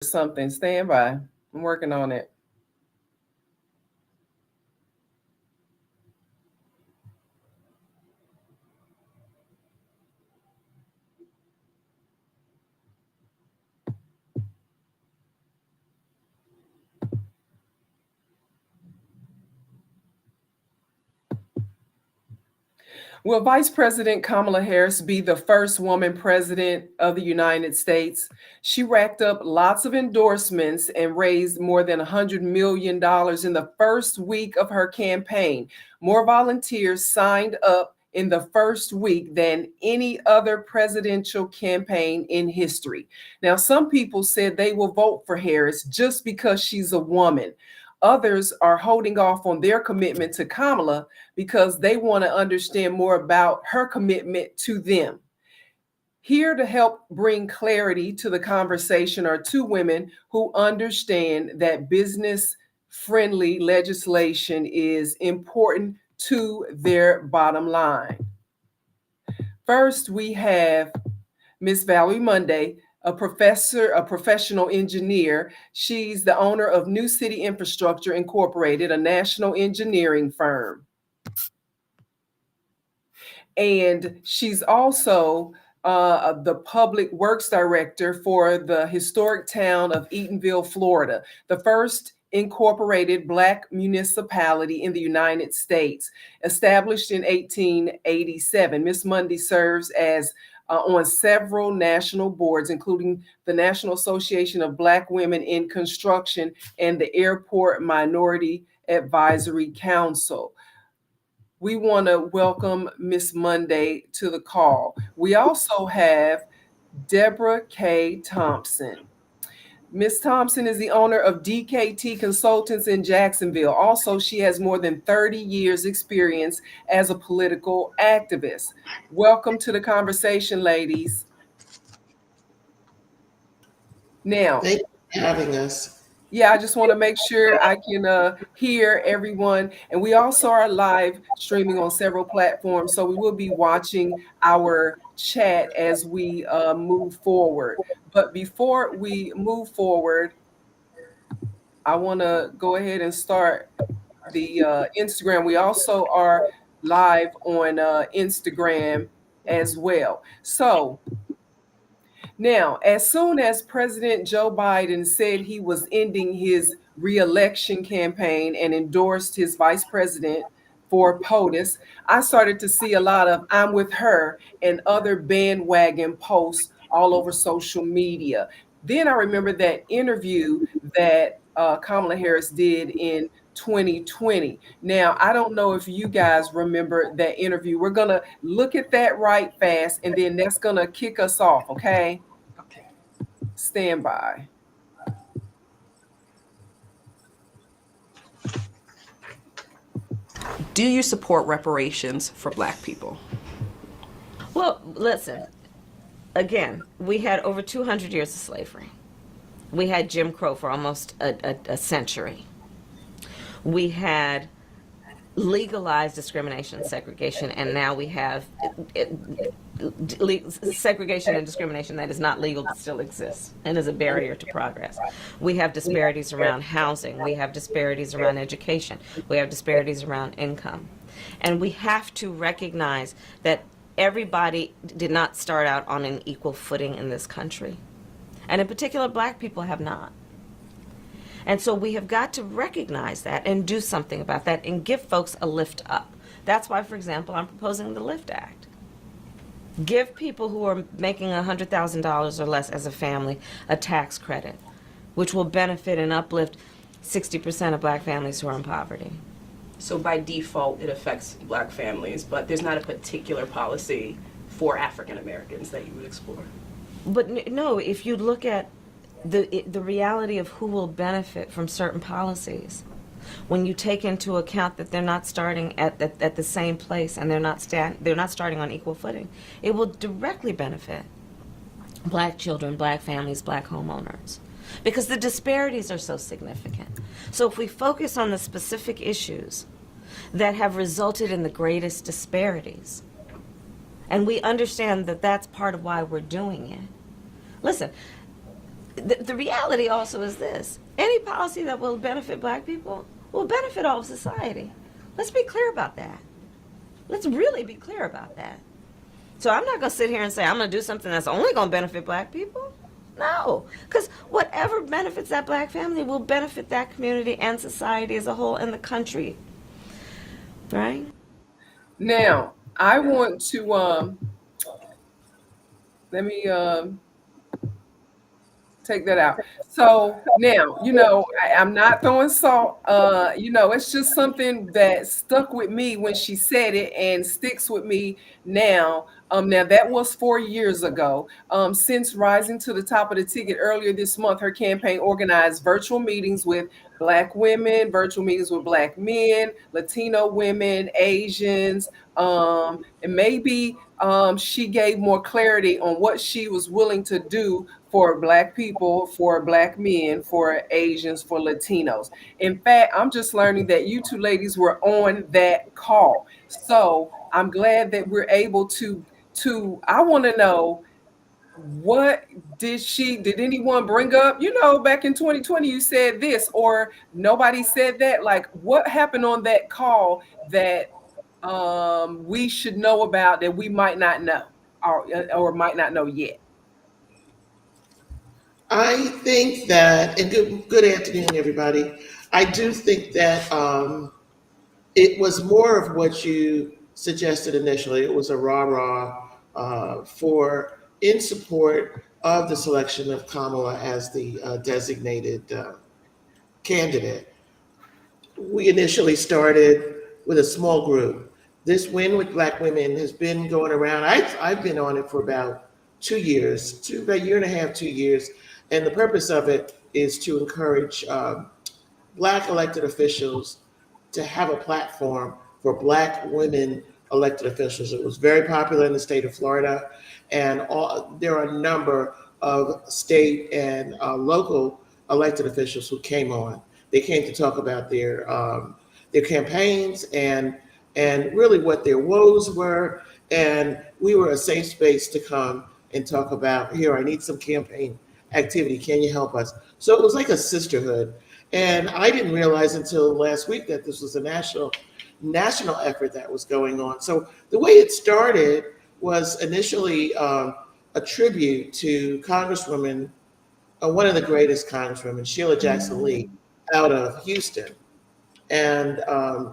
Something. Stand by. I'm working on it. Will Vice President Kamala Harris be the first woman president of the United States? She racked up lots of endorsements and raised more than $100 million in the first week of her campaign. More volunteers signed up in the first week than any other presidential campaign in history. Now, some people said they will vote for Harris just because she's a woman. Others are holding off on their commitment to Kamala because they want to understand more about her commitment to them. Here to help bring clarity to the conversation are two women who understand that business friendly legislation is important to their bottom line. First, we have Miss Valerie Monday, a professor, a professional engineer. She's the owner of New City Infrastructure Incorporated, a national engineering firm. And she's also the public works director for the historic town of Eatonville, Florida, the first incorporated Black municipality in the United States, established in 1887. Miss Mundy serves as on several national boards, including the National Association of Black Women in Construction and the Airport Minority Advisory Council. We want to welcome Miss Monday to the call. We also have Deborah K. Thompson. Miss Thompson is the owner of DKT Consultants in Jacksonville. Also, she has more than 30 years experience as a political activist. Welcome to the conversation, ladies. Now, thank you for having us. Yeah, I just want to make sure I can hear everyone. And we also are live streaming on several platforms. So we will be watching our chat as we move forward. But before we move forward, I want to go ahead and start the Instagram. We also are live on Instagram as well. So now, as soon as President Joe Biden said he was ending his reelection campaign and endorsed his vice president for POTUS, I started to see a lot of "I'm with her" and other bandwagon posts all over social media. Then I remember that interview that Kamala Harris did in 2020. Now, I don't know if you guys remember that interview. We're going to look at that right fast, and then that's going to kick us off, okay? Stand by. Do you support reparations for Black people? Well, listen, again, we had over 200 years of slavery. We had Jim Crow for almost a century. We had legalized discrimination and segregation, and now we have segregation and discrimination that is not legal but still exists and is a barrier to progress. We have disparities around housing. We have disparities around education. We have disparities around income. And we have to recognize that everybody did not start out on an equal footing in this country. And in particular, Black people have not. And so we have got to recognize that and do something about that and give folks a lift up. That's why, for example, I'm proposing the LIFT Act. Give people who are making $100,000 or less as a family a tax credit, which will benefit and uplift 60% of Black families who are in poverty. So by default, it affects Black families, but there's not a particular policy for African Americans that you would explore. But no, if you look at the reality of who will benefit from certain policies, when you take into account that they're not starting at the same place and they're not starting on equal footing, it will directly benefit Black children, Black families, Black homeowners, because the disparities are so significant. So if we focus on the specific issues that have resulted in the greatest disparities, and we understand that that's part of why we're doing it. Listen, the reality also is this: any policy that will benefit black people will benefit all of society. Let's be clear about that. Let's really be clear about that. So I'm not going to sit here and say I'm going to do something that's only going to benefit black people. No, because whatever benefits that black family will benefit that community and society as a whole and the country. Right? Now, I want to let me take that out. So now, I'm not throwing salt. It's just something that stuck with me when she said it and sticks with me now. Now that was 4 years ago. Since rising to the top of the ticket earlier this month, her campaign organized virtual meetings with Black women, virtual meetings with Black men, Latino women, Asians, and maybe she gave more clarity on what she was willing to do for Black people, for Black men, for Asians, for Latinos. In fact, I'm just learning that you two ladies were on that call. So I'm glad that we're able to I want to know, what did anyone bring up? Back in 2020, you said this, or nobody said that. Like, what happened on that call that we should know about that we might not know or might not know yet? I think that, and good afternoon, everybody. I do think that it was more of what you suggested initially. It was a rah-rah for in support of the selection of Kamala as the designated candidate. We initially started with a small group. This Win with Black Women has been going around. I've been on it for about 2 years, about a year and a half, 2 years. And the purpose of it is to encourage Black elected officials to have a platform for Black women elected officials. It was very popular in the state of Florida, and there are a number of state and local elected officials who came on. They came to talk about their campaigns and really what their woes were, and we were a safe space to come and talk about, here, I need some campaign activity. Can you help us? So it was like a sisterhood. And I didn't realize until last week that this was a national effort that was going on. So the way it started was initially a tribute to Congresswoman, one of the greatest Congresswomen, Sheila Jackson Lee, out of Houston. And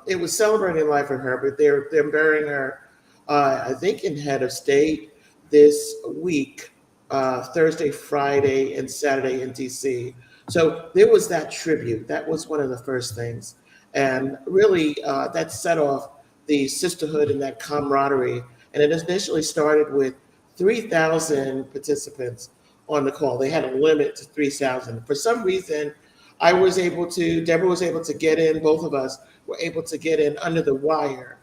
it was celebrating the life of her, but they're burying her, I think, in head of state this week, Thursday, Friday, and Saturday in DC. So there was that tribute. That was one of the first things. And really, that set off the sisterhood and that camaraderie. And it initially started with 3,000 participants on the call. They had a limit to 3,000. For some reason, Deborah was able to get in, both of us were able to get in under the wire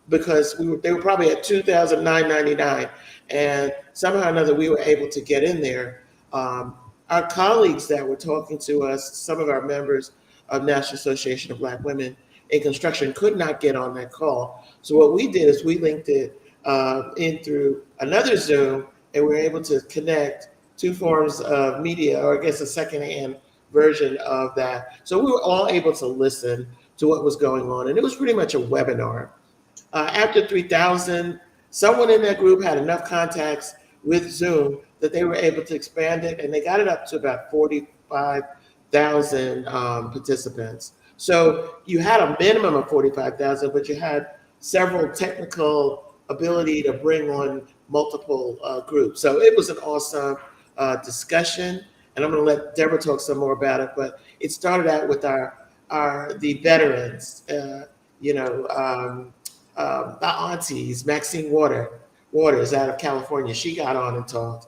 because they were probably at 2,999. And somehow or another, we were able to get in there. Our colleagues that were talking to us, some of our members of National Association of Black Women in Construction, could not get on that call. So what we did is we linked it in through another Zoom, and we were able to connect two forms of media, or I guess a secondhand version of that. So we were all able to listen to what was going on, and it was pretty much a webinar. After 3,000, someone in that group had enough contacts with Zoom that they were able to expand it, and they got it up to about 45,000 participants. So you had a minimum of 45,000, but you had several technical ability to bring on multiple groups. So it was an awesome discussion, and I'm going to let Deborah talk some more about it. But it started out with the veterans, the aunties, Maxine Waters out of California. She got on and talked.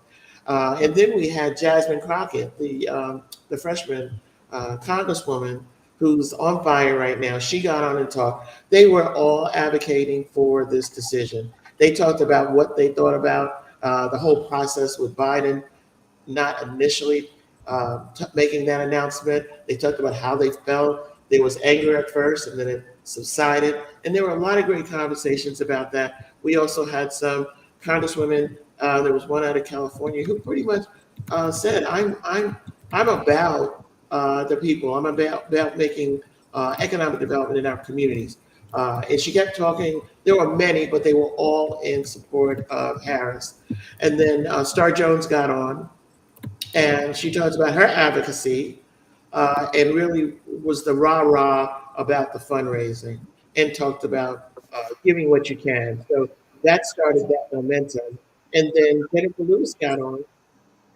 And then we had Jasmine Crockett, the freshman congresswoman who's on fire right now. She got on and talked. They were all advocating for this decision. They talked about what they thought about the whole process with Biden not initially making that announcement. They talked about how they felt. There was anger at first, and then it subsided. And there were a lot of great conversations about that. We also had some congresswomen. There was one out of California who pretty much said, I'm about the people. I'm about making economic development in our communities. And she kept talking. There were many, but they were all in support of Harris. And then Star Jones got on, and she talks about her advocacy, and really was the rah rah about the fundraising, and talked about giving what you can. So that started that momentum. And then Jennifer Lewis got on,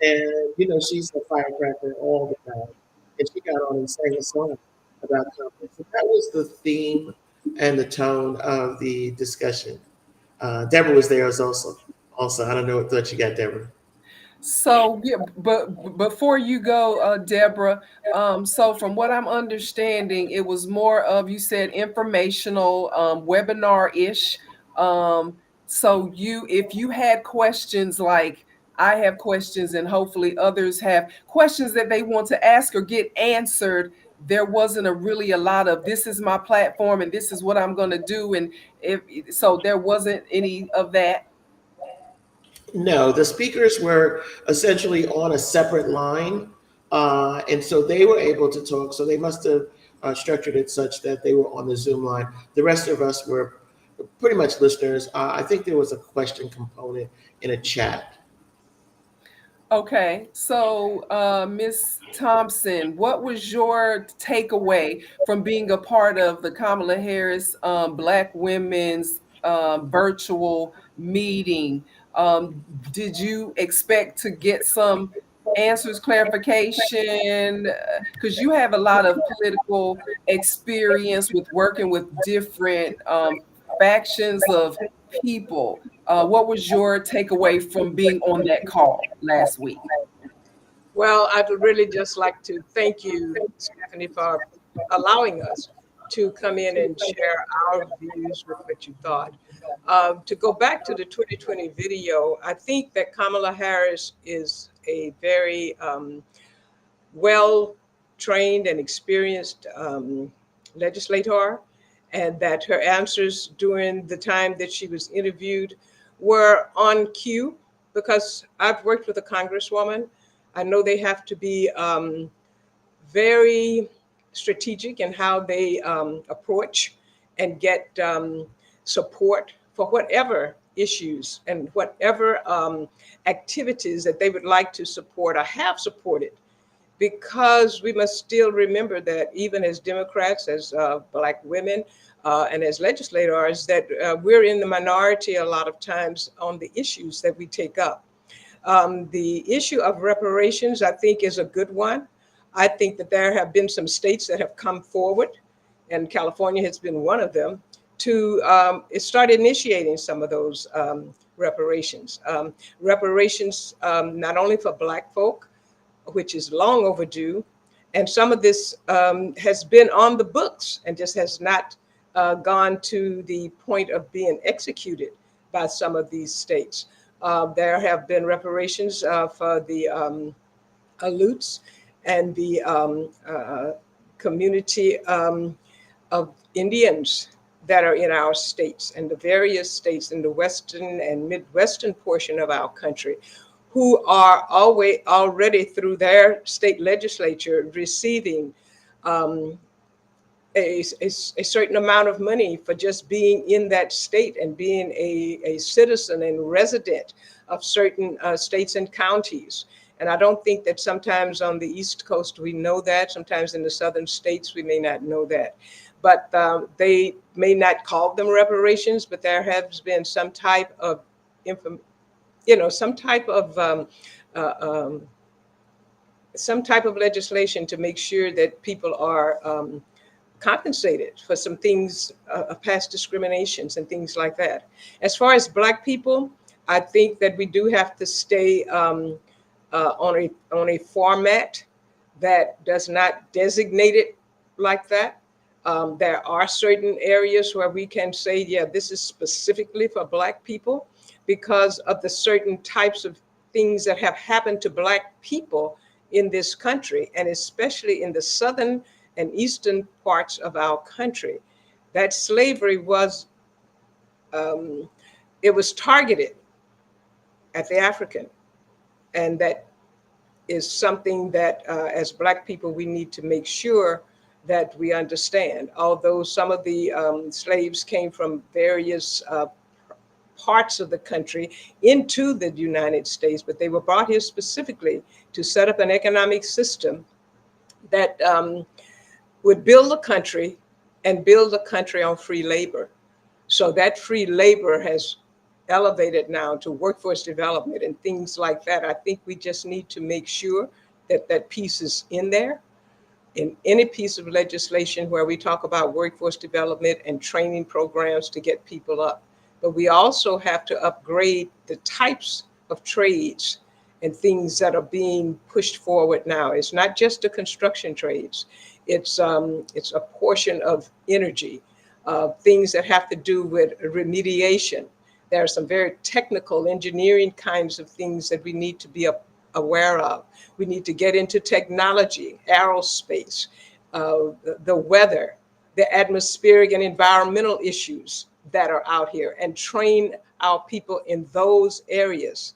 and she's a firecracker all the time. And she got on and sang a song about confidence. And that was the theme and the tone of the discussion. Deborah was there as also. I don't know what you got, Deborah. So, yeah, but before you go, Deborah, so from what I'm understanding, it was more of, you said, informational, webinar-ish. So if you had questions, like I have questions and hopefully others have questions that they want to ask or get answered, there wasn't really a lot of, this is my platform and this is what I'm going to do. And if so, there wasn't any of that. No, the speakers were essentially on a separate line, and so they were able to talk. So they must have structured it such that they were on the Zoom line. The rest of us were pretty much listeners. I think there was a question component in a chat. Okay, so Ms. Thompson, what was your takeaway from being a part of the Kamala Harris Black Women's virtual meeting? Did you expect to get some answers, clarification? Because you have a lot of political experience with working with different factions of people. What was your takeaway from being on that call last week? Well, I'd really just like to thank you, Stephanie, for allowing us to come in and share our views with what you thought. To go back to the 2020 video, I think that Kamala Harris is a very well trained and experienced legislator, and that her answers during the time that she was interviewed were on cue, because I've worked with a congresswoman. I know they have to be very strategic in how they approach and get support for whatever issues and whatever activities that they would like to support or have supported. Because we must still remember that even as Democrats, as Black women, and as legislators, that we're in the minority a lot of times on the issues that we take up. The issue of reparations, I think, is a good one. I think that there have been some states that have come forward, and California has been one of them, to start initiating some of those reparations. Reparations not only for Black folk, which is long overdue, and some of this has been on the books and just has not gone to the point of being executed by some of these states. There have been reparations for the Aleuts and the community of Indians that are in our states, and the various states in the western and midwestern portion of our country, who are already through their state legislature receiving a certain amount of money for just being in that state and being a citizen and resident of certain states and counties. And I don't think that sometimes on the East Coast we know that. Sometimes in the southern states we may not know that. But they may not call them reparations, but there has been some type of some type of legislation to make sure that people are compensated for some things, past discriminations and things like that. As far as Black people, I think that we do have to stay on a format that does not designate it like that. There are certain areas where we can say, yeah, this is specifically for Black people, because of the certain types of things that have happened to Black people in this country, and especially in the southern and eastern parts of our country. That slavery was, it was targeted at the African, and that is something that, as Black people, we need to make sure that we understand. Although some of the slaves came from various parts of the country into the United States, but they were brought here specifically to set up an economic system that would build a country and build a country on free labor. So that free labor has elevated now to workforce development and things like that. I think we just need to make sure that that piece is in there in any piece of legislation where we talk about workforce development and training programs to get people up. But we also have to upgrade the types of trades and things that are being pushed forward now. It's not just the construction trades. It's a portion of energy, things that have to do with remediation. There are some very technical engineering kinds of things that we need to be aware of. We need to get into technology, aerospace, the weather, the atmospheric and environmental issues that are out here, and train our people in those areas.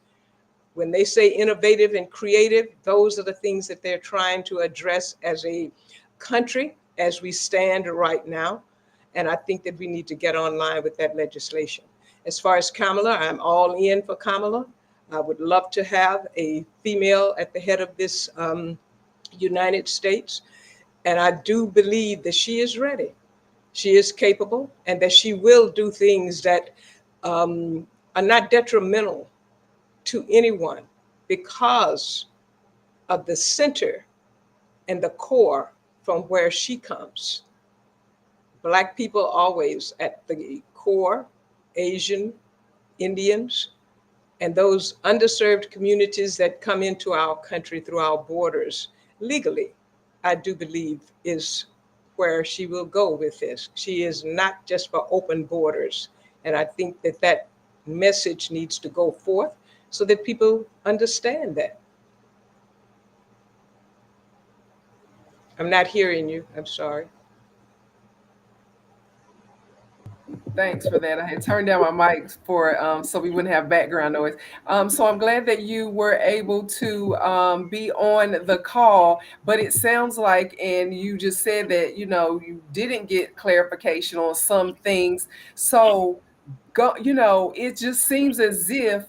When they say innovative and creative, those are the things that they're trying to address as a country as we stand right now. And I think that we need to get online with that legislation. As far as Kamala, I'm all in for Kamala. I would love to have a female at the head of this United States. And I do believe that she is ready. She is capable, and that she will do things that are not detrimental to anyone because of the center and the core from where she comes. Black people always at the core, Asian, Indians, and those underserved communities that come into our country through our borders legally, I do believe is where she will go with this. She is not just for open borders. And I think that that message needs to go forth so that people understand that. I'm not hearing you. I'm sorry. Thanks for that. I had turned down my mic for so we wouldn't have background noise. So I'm glad that you were able to be on the call. But it sounds like, and you just said that you didn't get clarification on some things. So it just seems as if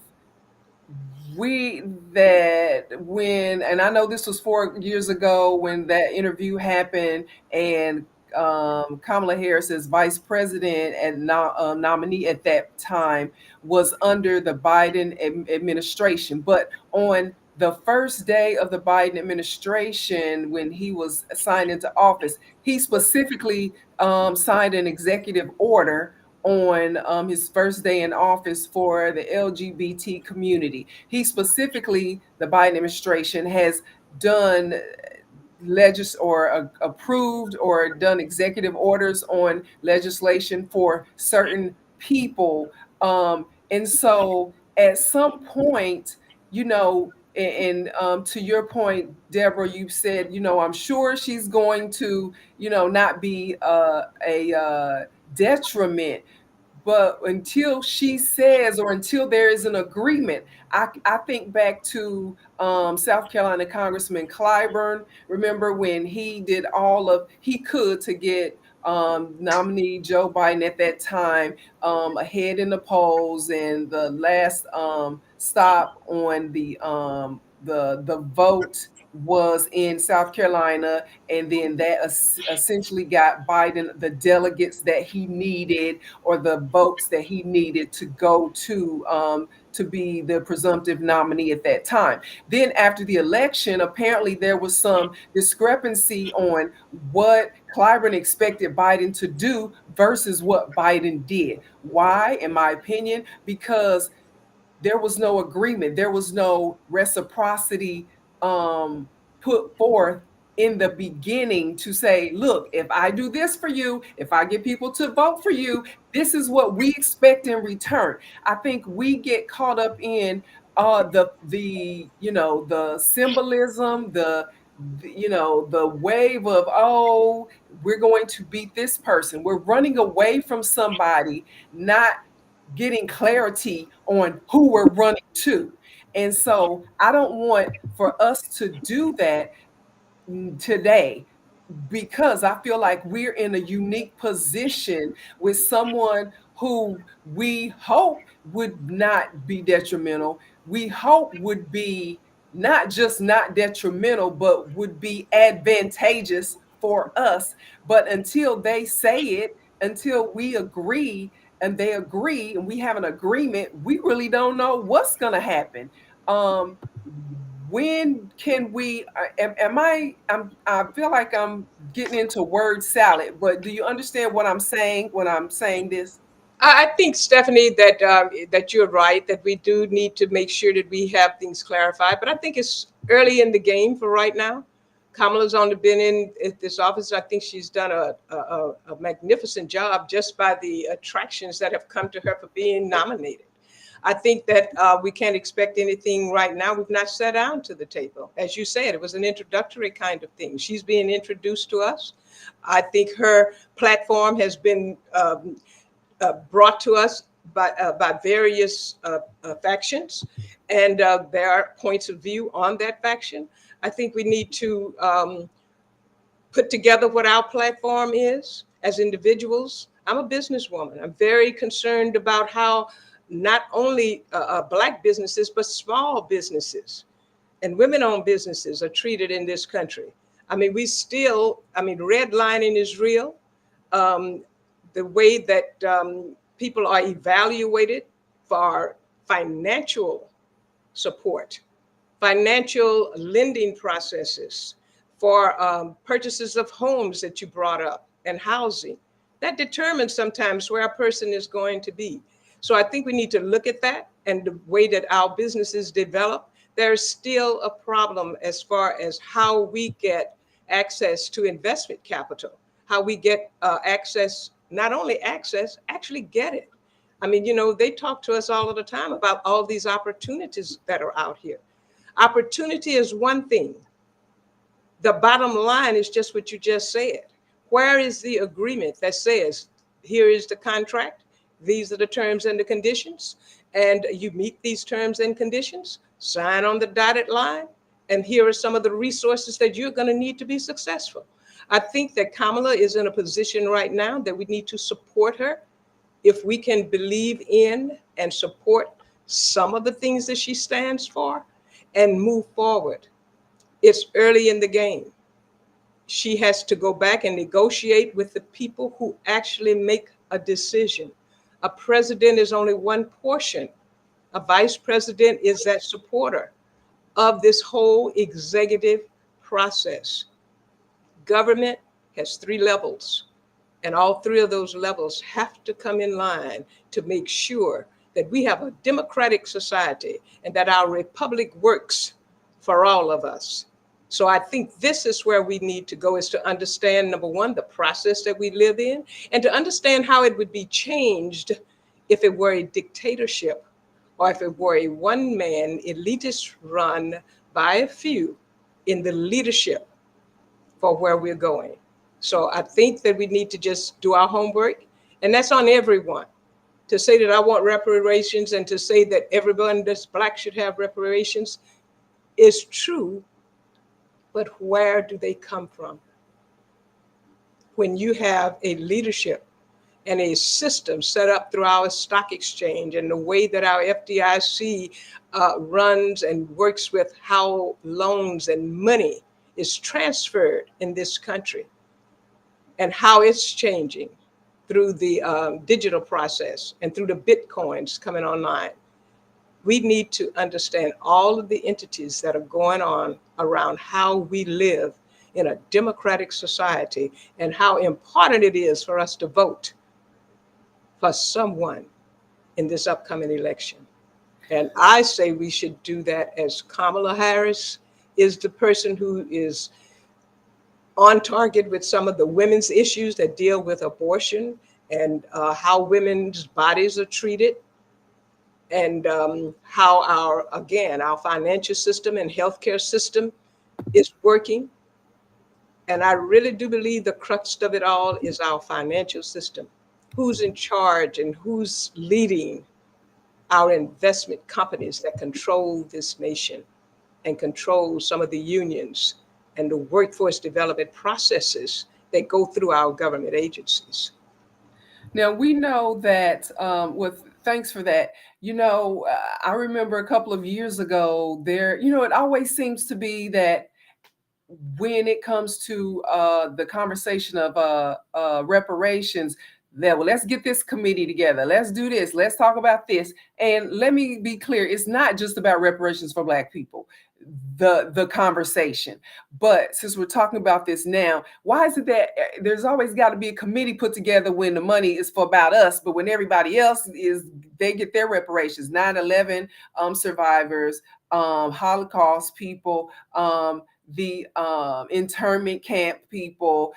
we that when and I know this was 4 years ago when that interview happened, and Kamala Harris as vice president and nominee at that time was under the Biden administration. But on the first day of the Biden administration, when he was signed into office, he specifically signed an executive order on his first day in office for the LGBT community. He specifically, the Biden administration has done approved or done executive orders on legislation for certain people. And so at some point, and to your point, Deborah, you said, I'm sure she's going to, not be a detriment. But until she says, or until there is an agreement, I think back to South Carolina Congressman Clyburn. Remember when he did all he could to get nominee Joe Biden at that time ahead in the polls, and the last stop on the vote was in South Carolina, and then that essentially got Biden the delegates that he needed, or the votes that he needed to go to be the presumptive nominee at that time. Then after the election, apparently there was some discrepancy on what Clyburn expected Biden to do versus what Biden did. Why? In my opinion, because there was no agreement. There was no reciprocity put forth in the beginning to say, look, if I do this for you, if I get people to vote for you, this is what we expect in return. I think we get caught up in the symbolism, the wave of, oh, we're going to beat this person. We're running away from somebody, not getting clarity on who we're running to. And so I don't want for us to do that today, because I feel like we're in a unique position with someone who we hope would not be detrimental. We hope would be not just not detrimental, but would be advantageous for us. But until they say it, until we agree and they agree and we have an agreement, we really don't know what's going to happen. Um, when can we I feel like I'm getting into word salad, but do you understand what I'm saying when I'm saying this? I think, Stephanie, that that you're right, that we do need to make sure that we have things clarified. But I think it's early in the game for right now. Kamala's only been in this office. I think she's done a magnificent job just by the attractions that have come to her for being nominated. I think that we can't expect anything right now. We've not sat down to the table. As you said, it was an introductory kind of thing. She's being introduced to us. I think her platform has been brought to us by various factions, and there are points of view on that faction. I think we need to put together what our platform is as individuals. I'm a businesswoman. I'm very concerned about how not only Black businesses, but small businesses and women-owned businesses are treated in this country. I mean, redlining is real. Um, the way that people are evaluated for financial support, financial lending processes, for purchases of homes that you brought up and housing. That determines sometimes where a person is going to be. So I think we need to look at that and the way that our businesses develop. There's still a problem as far as how we get access to investment capital, how we get access, not only access, actually get it. I mean, they talk to us all of the time about all these opportunities that are out here. Opportunity is one thing. The bottom line is just what you just said. Where is the agreement that says, here is the contract, these are the terms and the conditions, and you meet these terms and conditions, sign on the dotted line, and here are some of the resources that you're going to need to be successful. I think that Kamala is in a position right now that we need to support her. If we can believe in and support some of the things that she stands for and move forward. It's early in the game. She has to go back and negotiate with the people who actually make a decision. A president is only one portion. A vice president is that supporter of this whole executive process. Government has 3 levels, and all 3 of those levels have to come in line to make sure that we have a democratic society and that our republic works for all of us. So I think this is where we need to go, is to understand, number one, the process that we live in, and to understand how it would be changed if it were a dictatorship or if it were a one-man elitist run by a few in the leadership for where we're going. So I think that we need to just do our homework, and that's on everyone. To say that I want reparations and to say that everyone that's Black should have reparations is true, but where do they come from? When you have a leadership and a system set up through our stock exchange and the way that our FDIC runs and works with how loans and money is transferred in this country and how it's changing through the digital process and through the Bitcoins coming online. We need to understand all of the entities that are going on around how we live in a democratic society and how important it is for us to vote for someone in this upcoming election. And I say we should do that as Kamala Harris is the person who is on target with some of the women's issues that deal with abortion and how women's bodies are treated, and how our financial system and healthcare system is working. And I really do believe the crux of it all is our financial system. Who's in charge and who's leading our investment companies that control this nation and control some of the unions and the workforce development processes that go through our government agencies. Now we know that with thanks for that. I remember a couple of years ago there, it always seems to be that when it comes to the conversation of reparations, that well, let's get this committee together. Let's do this. Let's talk about this. And let me be clear: it's not just about reparations for Black people. The conversation, but since we're talking about this now, why is it that there's always got to be a committee put together when the money is for about us, but when everybody else is, they get their reparations? 9/11 survivors, Holocaust people, the internment camp people,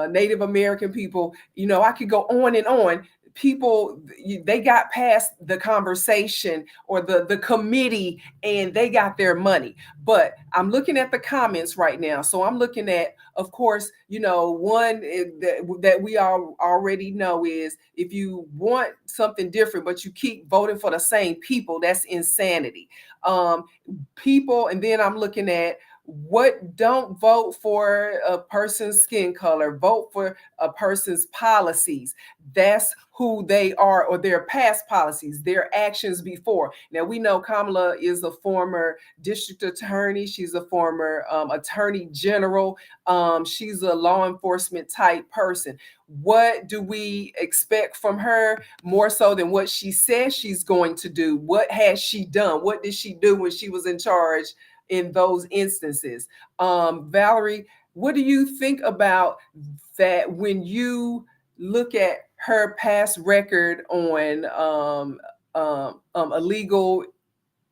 Native American people. I could go on and on. People, they got past the conversation or the committee, and they got their money. But I'm looking at the comments right now. So I'm looking at, of course, one that we all already know is, if you want something different, but you keep voting for the same people, that's insanity. People, and then I'm looking at, don't vote for a person's skin color, vote for a person's policies. That's who they are, or their past policies, their actions before. Now we know Kamala is a former district attorney. She's a former attorney general. She's a law enforcement type person. What do we expect from her more so than what she says she's going to do? What has she done? What did she do when she was in charge in those instances? Valerie, what do you think about that when you look at her past record on illegal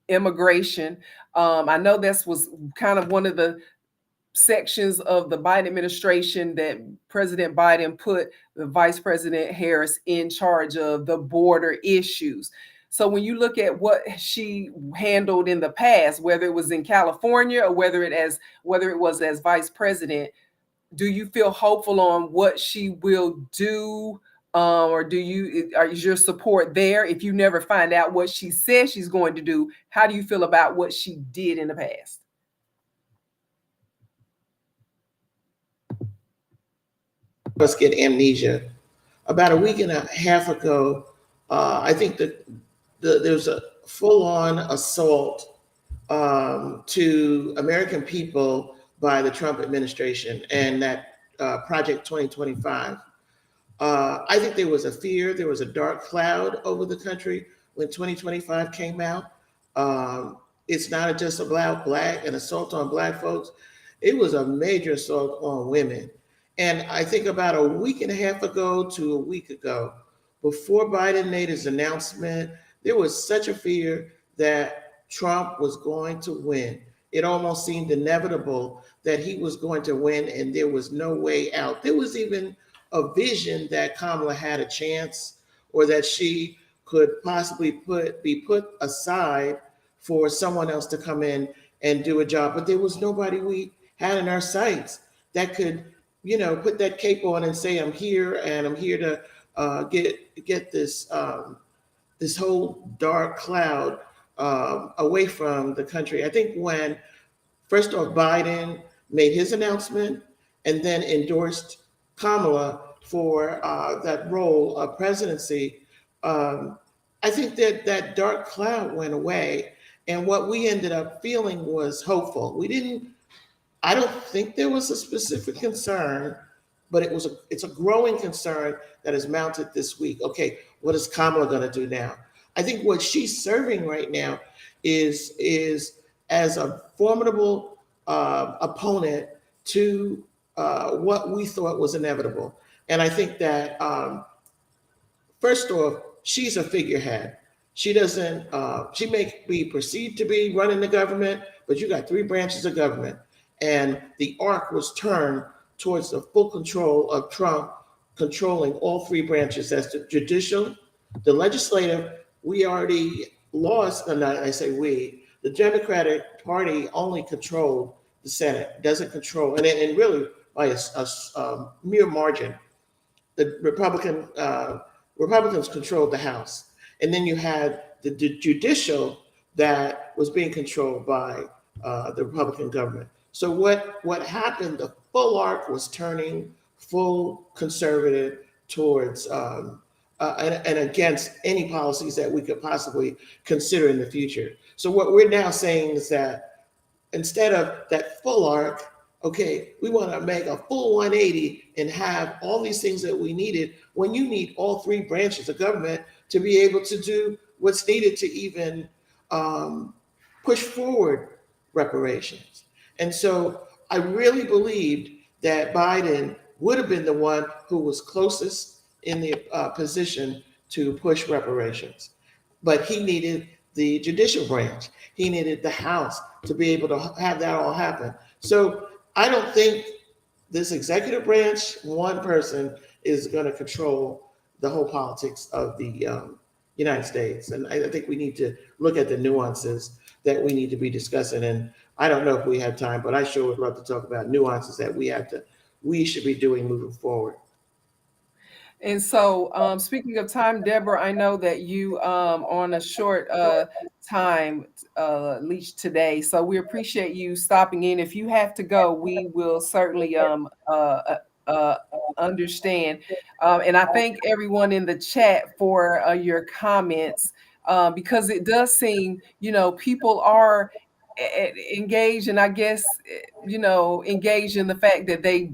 immigration? I know this was kind of one of the sections of the Biden administration that President Biden put the Vice President Harris in charge of, the border issues. So when you look at what she handled in the past, whether it was in California or whether it was as vice president, do you feel hopeful on what she will do? Or is your support there? If you never find out what she says she's going to do, how do you feel about what she did in the past? Us get amnesia. About a week and a half ago, I think that there was a full-on assault to American people by the Trump administration and that Project 2025. I think there was a fear, there was a dark cloud over the country when 2025 came out. It's not just about an assault on Black folks. It was a major assault on women. And I think about a week and a half ago to a week ago, before Biden made his announcement, there was such a fear that Trump was going to win. It almost seemed inevitable that he was going to win and there was no way out. There was even a vision that Kamala had a chance, or that she could possibly be put aside for someone else to come in and do a job. But there was nobody we had in our sights that could, put that cape on and say, I'm here and I'm here to get this this whole dark cloud away from the country. I think when, first off, Biden made his announcement and then endorsed Kamala for that role of presidency, I think that dark cloud went away. And what we ended up feeling was hopeful. I don't think there was a specific concern, but it's a growing concern that is mounted this week. Okay, what is Kamala going to do now? I think what she's serving right now is as a formidable opponent to what we thought was inevitable. And I think that first off, she's a figurehead. She doesn't. She may be perceived to be running the government, but you got three branches of government. And the arc was turned towards the full control of Trump controlling all three branches. That's the judicial, the legislative. We already lost, and I say we, the Democratic Party only controlled the Senate, doesn't control, and really by a mere margin. The Republican Republicans controlled the House. And then you had the judicial that was being controlled by the Republican government. So what happened, the full arc was turning full conservative towards and against any policies that we could possibly consider in the future. So what we're now saying is that instead of that full arc, okay, we want to make a full 180 and have all these things that we needed when you need all three branches of government to be able to do what's needed to even push forward reparations. And so I really believed that Biden would have been the one who was closest in the position to push reparations. But he needed the judicial branch. He needed the House to be able to have that all happen. So I don't think this executive branch, one person, is going to control the whole politics of the United States. And I think we need to look at the nuances that we need to be discussing. And I don't know if we have time, but I sure would love to talk about nuances that we should be doing moving forward. And so, speaking of time, Deborah, I know that you on a short time leash today, so we appreciate you stopping in. If you have to go, we will certainly uh, understand. And I thank everyone in the chat for your comments because it does seem, people are engaged, and I guess engaged in the fact that they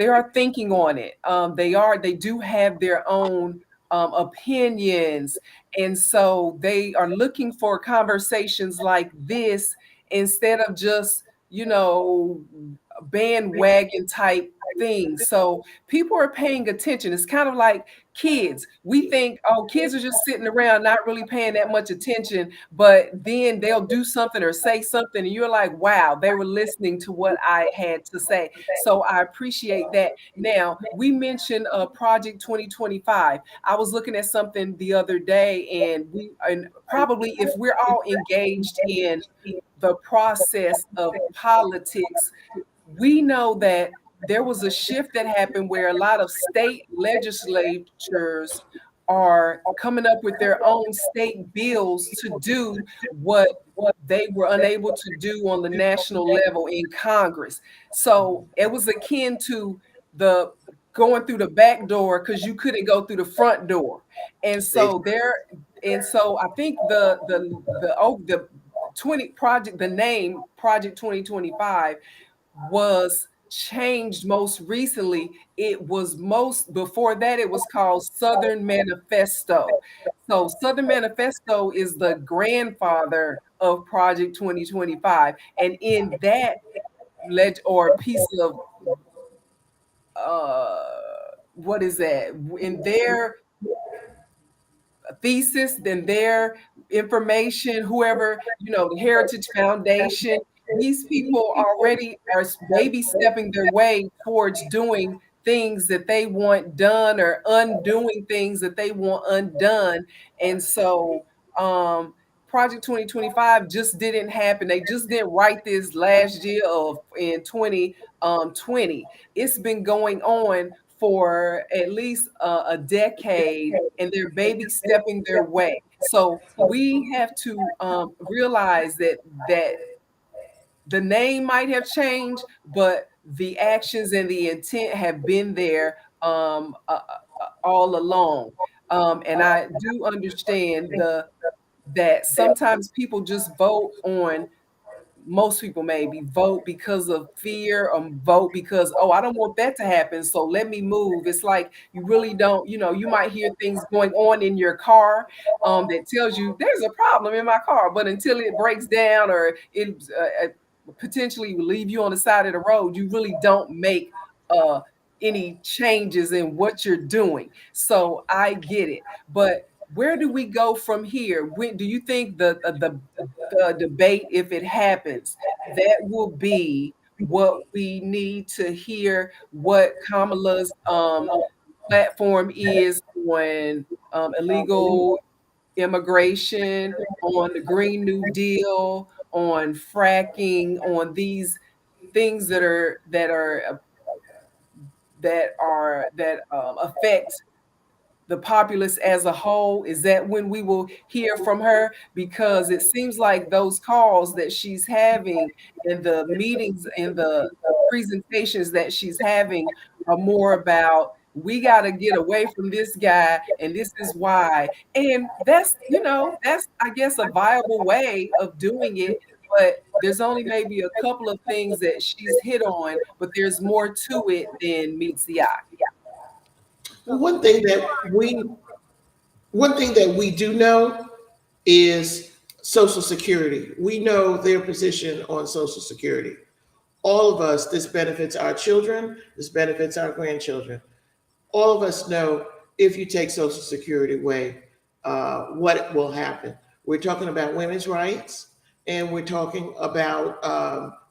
are thinking on it. They do have their own opinions, and so they are looking for conversations like this instead of just bandwagon type things. So people are paying attention. It's kind of like kids. We think, oh, kids are just sitting around not really paying that much attention, but then they'll do something or say something, and you're like, wow, they were listening to what I had to say. So I appreciate that. Now, we mentioned Project 2025. I was looking at something the other day, and probably if we're all engaged in the process of politics, we know that there was a shift that happened where a lot of state legislatures are coming up with their own state bills to do what they were unable to do on the national level in Congress. So it was akin to the going through the back door because you couldn't go through the front door. And so I think the 20 project, the name Project 2025 was changed most recently. It was before that, it was called Southern Manifesto. So Southern Manifesto is the grandfather of Project 2025. And in that piece of what is that? In their thesis, then their information, whoever, the Heritage Foundation, these people already are maybe stepping their way towards doing things that they want done or undoing things that they want undone. And so Project 2025 just didn't happen. They just didn't write this last year in 2020. It's been going on for at least a decade, and they're baby stepping their way. So we have to realize that the name might have changed, but the actions and the intent have been there all along. And I do understand that sometimes people just vote on, most people maybe vote because of fear or vote because, oh, I don't want that to happen, so let me move. It's like you really don't, you might hear things going on in your car that tells you there's a problem in my car, but until it breaks down or it potentially will leave you on the side of the road, you really don't make any changes in what you're doing. So I get it, but where do we go from here? When do you think the debate, if it happens, that will be what we need to hear, what Kamala's platform is on illegal immigration, on the Green New Deal, on fracking, on these things that affect the populace as a whole? Is that when we will hear from her? Because it seems like those calls that she's having and the meetings and the presentations that she's having are more about, we got to get away from this guy and this is why. And that's, that's, I guess, a viable way of doing it. But there's only maybe a couple of things that she's hit on, but there's more to it than meets the eye. Well, one thing that we do know is Social Security. We know their position on Social Security. All of us, this benefits our children, this benefits our grandchildren. All of us know if you take Social Security away, what will happen. We're talking about women's rights, and we're talking about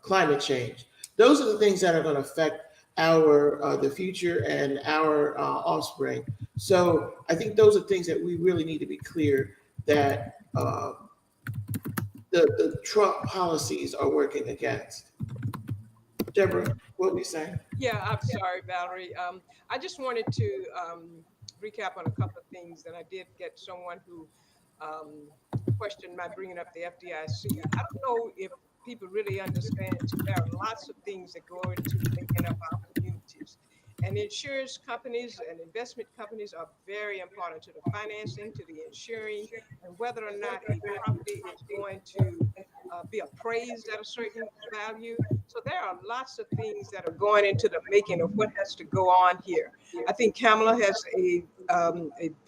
climate change. Those are the things that are going to affect our the future and our offspring. So I think those are things that we really need to be clear that the Trump policies are working against. Deborah, what were you saying? Yeah, I'm sorry, Valerie. I just wanted to recap on a couple of things that I did get someone who questioned my bringing up the FDIC. I don't know if people really understand. There are lots of things that go into making up our communities. And insurance companies and investment companies are very important to the financing, to the insuring, and whether or not a property is going to be appraised at a certain value. So there are lots of things that are going into the making of what has to go on here. I think Kamala has a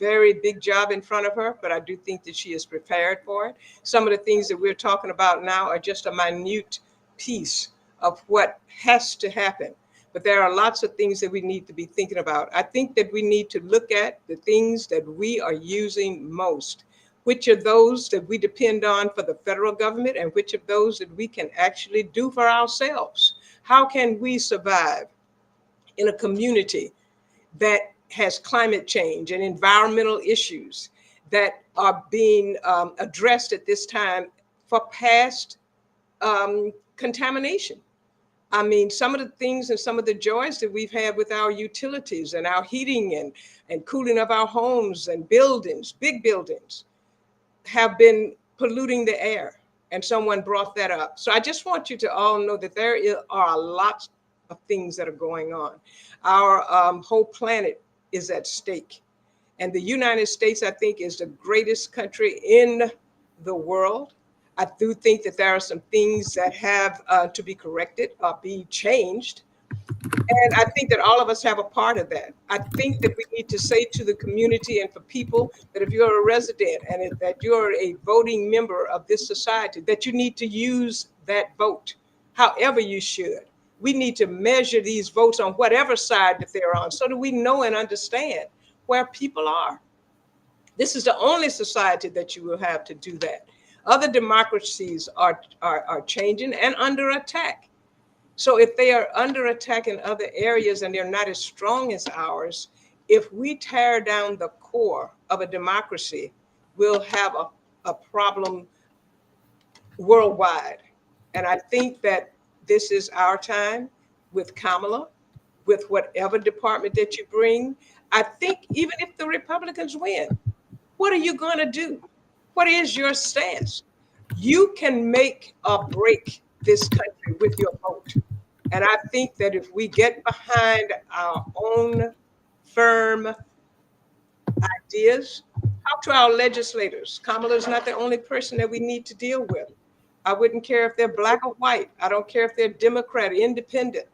very big job in front of her, but I do think that she is prepared for it. Some of the things that we're talking about now are just a minute piece of what has to happen. But there are lots of things that we need to be thinking about. I think that we need to look at the things that we are using most, which are those that we depend on for the federal government and which of those that we can actually do for ourselves. How can we survive in a community that has climate change and environmental issues that are being addressed at this time for past contamination? I mean, some of the things and some of the joys that we've had with our utilities and our heating and cooling of our homes and buildings, big buildings, have been polluting the air. And someone brought that up. So I just want you to all know that there are a lot of things that are going on. Our whole planet is at stake. And the United States, I think, is the greatest country in the world. I do think that there are some things that have to be corrected or be changed. And I think that all of us have a part of that. I think that we need to say to the community and for people that if you're a resident and that you're a voting member of this society, that you need to use that vote however you should. We need to measure these votes on whatever side that they're on so that we know and understand where people are. This is the only society that you will have to do that. Other democracies are changing and under attack. So if they are under attack in other areas and they're not as strong as ours, if we tear down the core of a democracy, we'll have a problem worldwide. And I think that this is our time with Kamala, with whatever department that you bring. I think even if the Republicans win, what are you going to do? What is your stance? You can make or break this country with your vote. And I think that if we get behind our own firm ideas, talk to our legislators. Kamala is not the only person that we need to deal with. I wouldn't care if they're black or white. I don't care if they're Democrat, independent,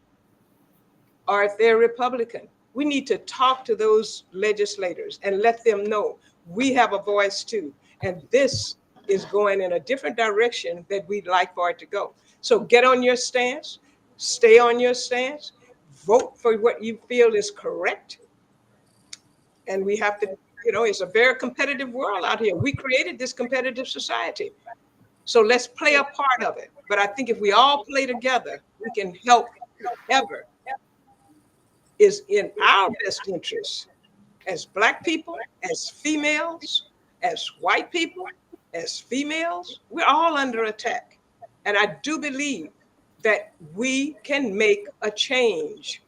or if they're Republican. We need to talk to those legislators and let them know we have a voice too. And this is going in a different direction that we'd like for it to go. So get on your stance, stay on your stance, vote for what you feel is correct. And we have to, it's a very competitive world out here. We created this competitive society. So let's play a part of it. But I think if we all play together, we can help whoever is in our best interest as Black people, as females, as white people, as females. We're all under attack. And I do believe that we can make a change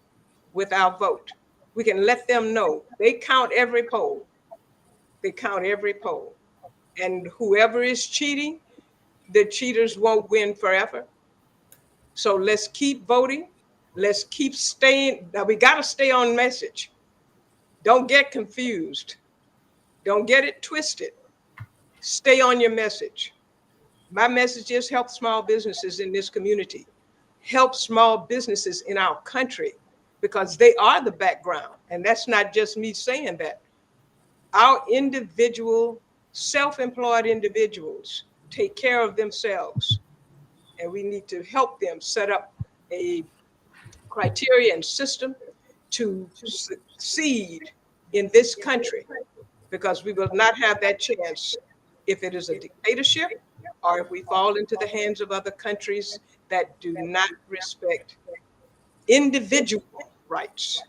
with our vote. We can let them know. They count every poll. They count every poll. And whoever is cheating, the cheaters won't win forever. So let's keep voting. Let's keep staying. Now we got to stay on message. Don't get confused. Don't get it twisted. Stay on your message. My message is help small businesses in this community, help small businesses in our country, because they are the background. And that's not just me saying that. Our individual, self-employed individuals take care of themselves, and we need to help them set up a criteria and system to succeed in this country, because we will not have that chance if it is a dictatorship or if we fall into the hands of other countries that do not respect individual rights.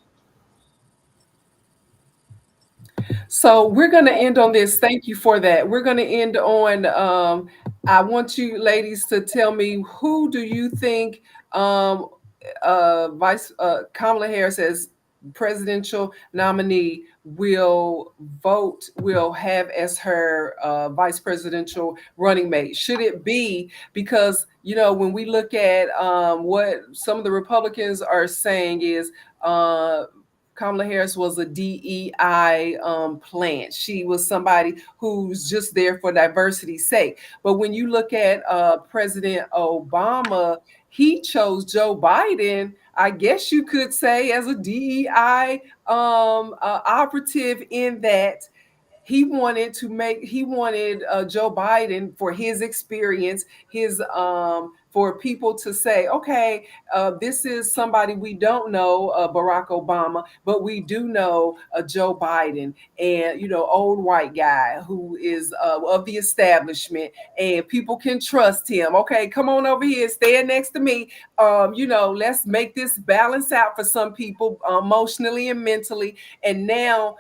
So we're going to end on this. Thank you for that. We're going to end on, I want you ladies to tell me, who do you think Kamala Harris as presidential nominee will have as her vice presidential running mate? Should it be, because, when we look at what some of the Republicans are saying is, Kamala Harris was a DEI plant. She was somebody who's just there for diversity's sake. But when you look at President Obama, he chose Joe Biden, I guess you could say, as a DEI operative, in that he wanted Joe Biden, for his experience, for people to say, okay, this is somebody we don't know, Barack Obama, but we do know Joe Biden, and old white guy who is of the establishment, and people can trust him. Okay, come on over here, stand next to me. Let's make this balance out for some people, emotionally and mentally. And now,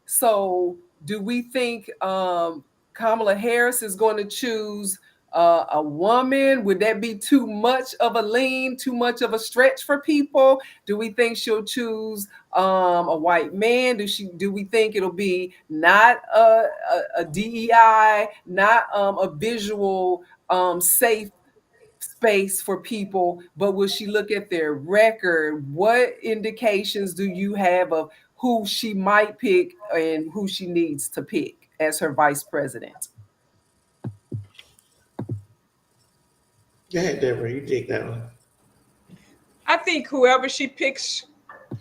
so do we think Kamala Harris is going to choose a woman? Would that be too much of a lean, too much of a stretch for people? Do we think she'll choose a white man? Do we think it'll be not a DEI, not a visual safe space for people, but will she look at their record? What indications do you have of who she might pick and who she needs to pick as her vice president? Go ahead, Deborah. You take that one. I think whoever she picks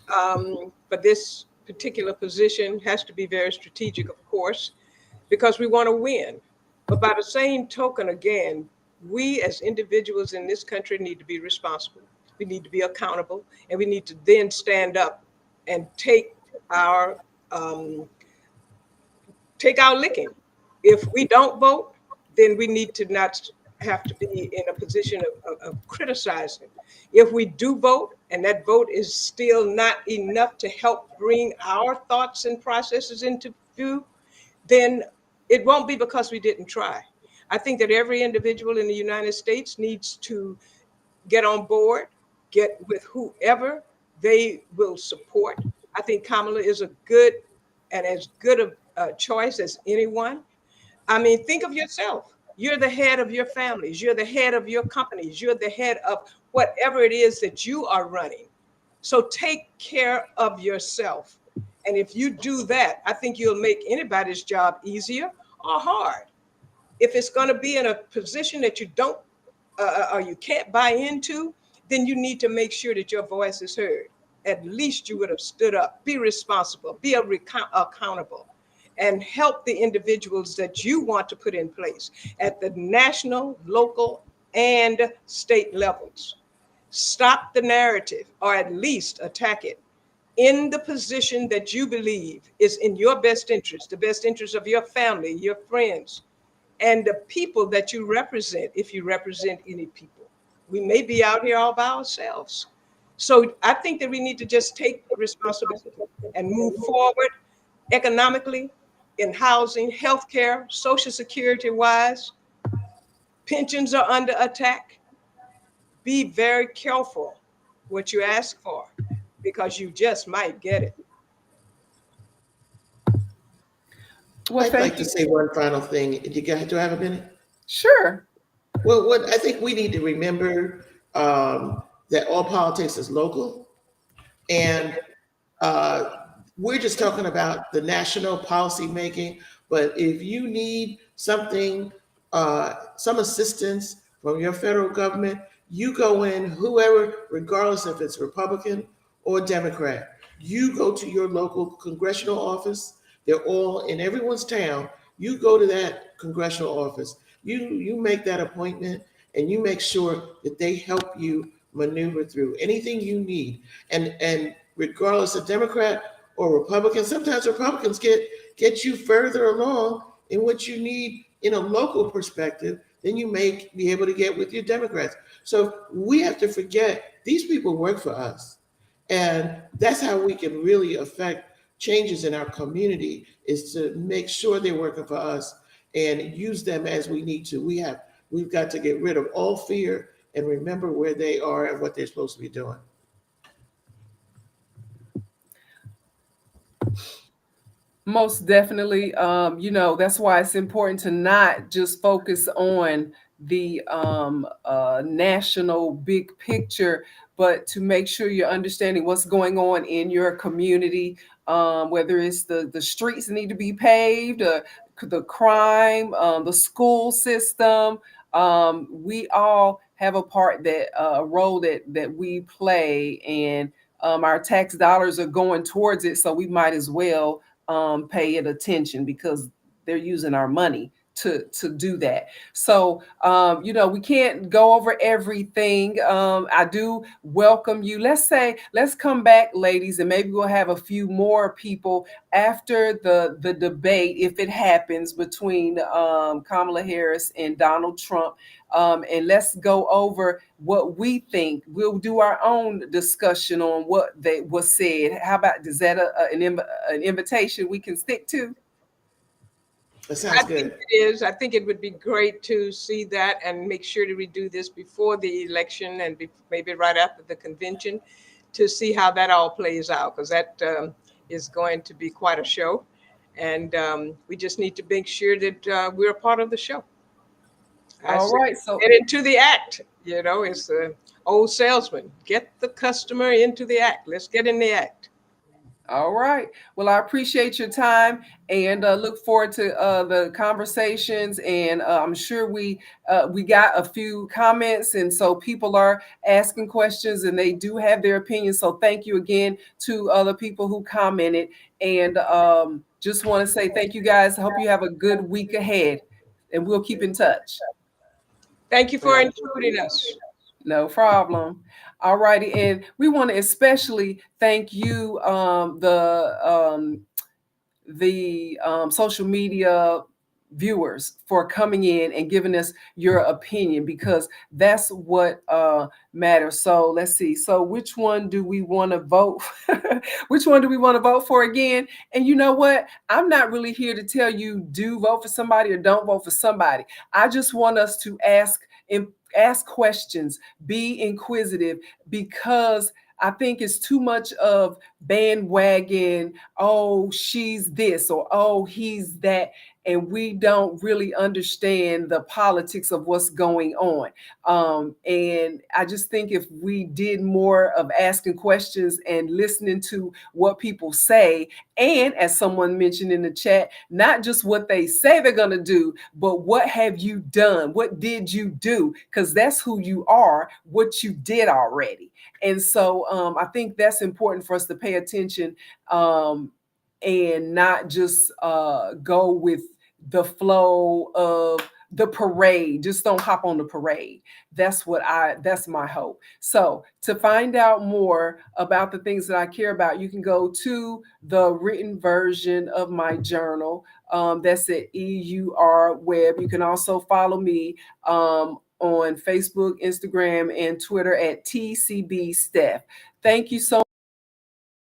for this particular position has to be very strategic, of course, because we want to win. But by the same token, again, we as individuals in this country need to be responsible. We need to be accountable, and we need to then stand up and take our licking. If we don't vote, then we need to not have to be in a position of criticizing. If we do vote, and that vote is still not enough to help bring our thoughts and processes into view, then it won't be because we didn't try. I think that every individual in the United States needs to get on board, get with whoever they will support. I think Kamala is a good and as good a choice as anyone. I mean, think of yourself. You're the head of your families. You're the head of your companies. You're the head of whatever it is that you are running. So take care of yourself. And if you do that, I think you'll make anybody's job easier or hard. If it's going to be in a position that you don't or you can't buy into, then you need to make sure that your voice is heard. At least you would have stood up, be responsible, be accountable, and help the individuals that you want to put in place at the national, local, and state levels. Stop the narrative, or at least attack it in the position that you believe is in your best interest, the best interest of your family, your friends, and the people that you represent, if you represent any people. We may be out here all by ourselves. So I think that we need to just take responsibility and move forward economically, in housing, healthcare, Social Security wise. Pensions are under attack. Be very careful what you ask for, because you just might get it. Well, I'd like thank to you. say one final thing. Do I have a minute? Sure. Well, what I think we need to remember that all politics is local, and we're just talking about the national policy making. But if you need something, some assistance from your federal government, you go in, whoever, regardless if it's Republican or Democrat, you go to your local congressional office. They're all in everyone's town. You go to that congressional office. You make that appointment, and you make sure that they help you maneuver through anything you need. And regardless of Democrat or Republican, sometimes Republicans get you further along in what you need in a local perspective than you may be able to get with your Democrats. So we have to forget these people work for us. And that's how we can really affect changes in our community, is to make sure they're working for us and use them as we need to. We've got to get rid of all fear and remember where they are and what they're supposed to be doing. Most definitely. That's why it's important to not just focus on the national big picture, but to make sure you're understanding what's going on in your community, whether it's the streets need to be paved, the crime, the school system. We all have a role that we play, and our tax dollars are going towards it, so we might as well pay it attention because they're using our money to do that. So we can't go over everything. I do welcome you. Let's come back, ladies, and maybe we'll have a few more people after the debate, if it happens, between Kamala Harris and Donald Trump. And let's go over what we think. We'll do our own discussion on what was said. How about, is that an invitation we can stick to? That sounds I think good. it is. I think it would be great to see that and make sure that we do this before the election and maybe right after the convention to see how that all plays out, because that is going to be quite a show. And we just need to make sure that we're a part of the show. I All say, right. So, get into the act. It's the old salesman. Get the customer into the act. Let's get in the act. all right. Well, I appreciate your time and look forward to the conversations. And I'm sure we got a few comments, and so people are asking questions, and they do have their opinions. So thank you again to the people who commented, and just want to say thank you, guys. I hope you have a good week ahead, and we'll keep in touch. Thank you All for right. including us. No problem. All righty. And we want to especially thank you, the social media viewers, for coming in and giving us your opinion, because that's what matters. So let's see. So which one do we want to vote? Which one do we want to vote for again? And you know what? I'm not really here to tell you do vote for somebody or don't vote for somebody. I just want us to ask questions, be inquisitive, because I think it's too much of bandwagon. Oh, she's this, or oh, he's that. And we don't really understand the politics of what's going on. And I just think if we did more of asking questions and listening to what people say, and as someone mentioned in the chat, not just what they say they're going to do, but what have you done? What did you do? Because that's who you are, what you did already. And so I think that's important for us to pay attention, and not just go with the flow of the parade. Just don't hop on the parade. That's my hope. So to find out more about the things that I care about, you can go to the written version of my journal. That's at EUR Web. You can also follow me on Facebook, Instagram, and Twitter at TCB Steph. Thank you so